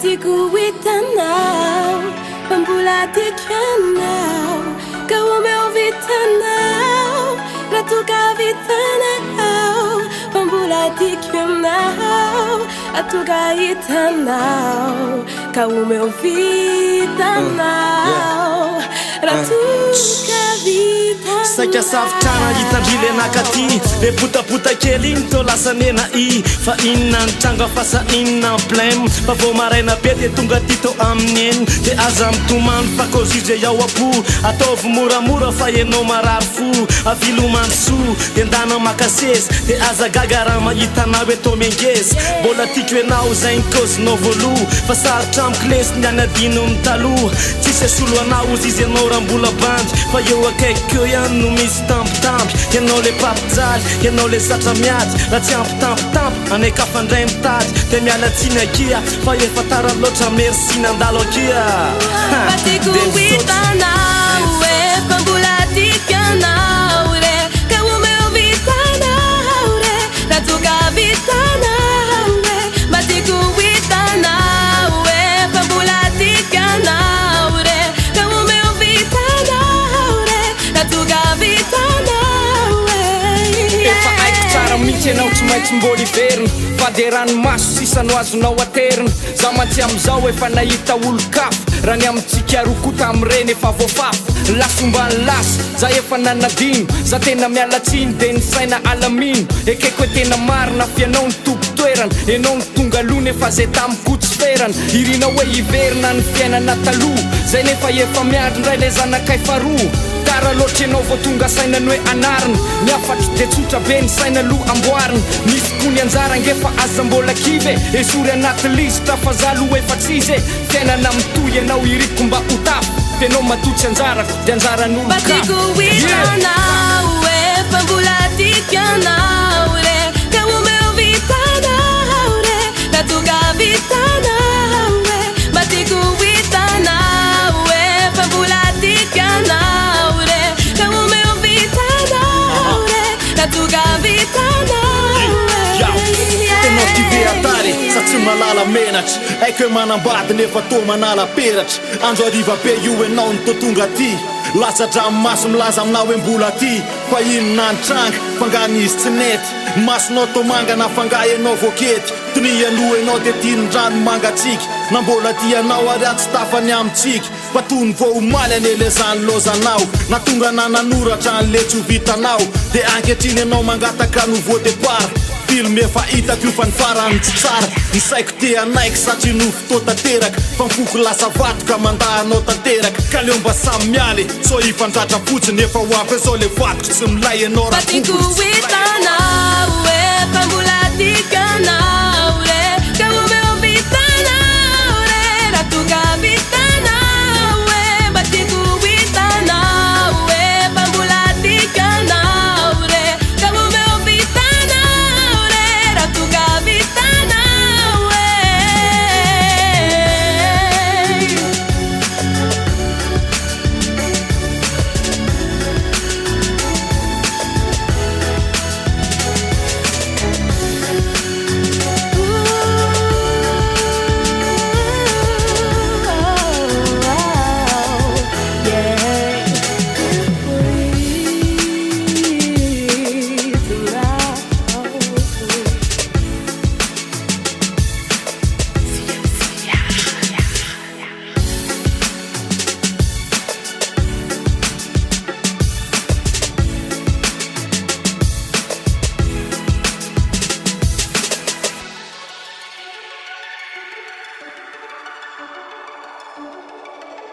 Batiku witanao, pambula tikanao, kawame vitanao, latuka vitanao, pambula tikanao, atuka itanao, kawame vitanao, latuka vitanao. Saika safitrana hitandrile nakaty le potapotaky kely igny tô lasa nena I fa inona ny tranga fasa inona ny blème fa vao maraina be de tonga ty tô amin'ny eny de aza mitomany fa kozizye ao apo ataovy moramora fa enao marary fo avilomany soa de ndana makasezy de aza gaga raha mahitanao hoe tô mengezy mbola tiako enao zay ny kozinao voaloha fa sarotra amiko lesy ny anadino ny taloha tsisy asolo anao ozy izy anao raha mbola bandy fa eo akaiky eo ihany no misy tampotampy ianao le papijaly ianao le zatra miady raha tsy ampitampitampy anekafandray mitady de mialatsiny akia fa efa tara loatra merci nandalo akia Batiku witanao e pambula tikanao re kawame vitanao re latuka vitanao re Batiku witanao e pambula tikanao re kawame vitanao re latuka vitanao re efa aiko tsara mihitsy anao tsy maintsy mbola iverina fa de ranomaso sisano azonao aterina za mantsy amizao efa nahita olo-kafo raha ny amitsika rokota am'ireny efa voafafo lasombany lasa za efa nanadino za tena mialatsiny de ny saina alamino ekeko hoe tena marina fianao ny tompo-toerana enao ny tonga alona efa zay tamiko tsy ferana irinao hoe iverina ny fiainana taloha zay nefa efa miandry ndray le zanakay faroa tara loatra enao vao tonga sainany hoe anarina ny afatry de tsotra be ny saina loha amboarina misy kony anjara ngefa aza mbola kive esory anaty lisitra fa zalo efa tsize fiainana mitoy enao iriko mba ho tafo tenao matotsy anjarako de anjaran'olo Batiku witanao e pambula tikanao re kawame vitanao re latuka vitanao re Batiku witanao e pambula tikanao re kawame vitanao re latuka vitanao re Tenao tive atary sa tsy malala menatry aiko hoe manambady nefa tô manala peratry andro ariva be io enao ny tô tonga ty latsa-dranomaso milaza aminao hoe mbola ty fa inona ny tranga fangany izy tsy nety masonao tô mangana fanga enao vokety tony aloha enao de tiandrano mangatsiky na mbola tianao ary atsy tafany amitsika fa tony vo omaly anelezany lozanao na tonga nananoratra an'le tsy ho vitanao de anketriny enao mangataka nouveau départ film efa hitako io fa ny farany tsy tsara ny saiko te anaiky satria no fotoa tanteraka fa mifoko lasa vatoka mandahanao tanteraka ka leo mba samy mialy so ifandratra fotsiny efa ho ampy zao le vatoko tsy milay enao raha Batiku witanao e pambula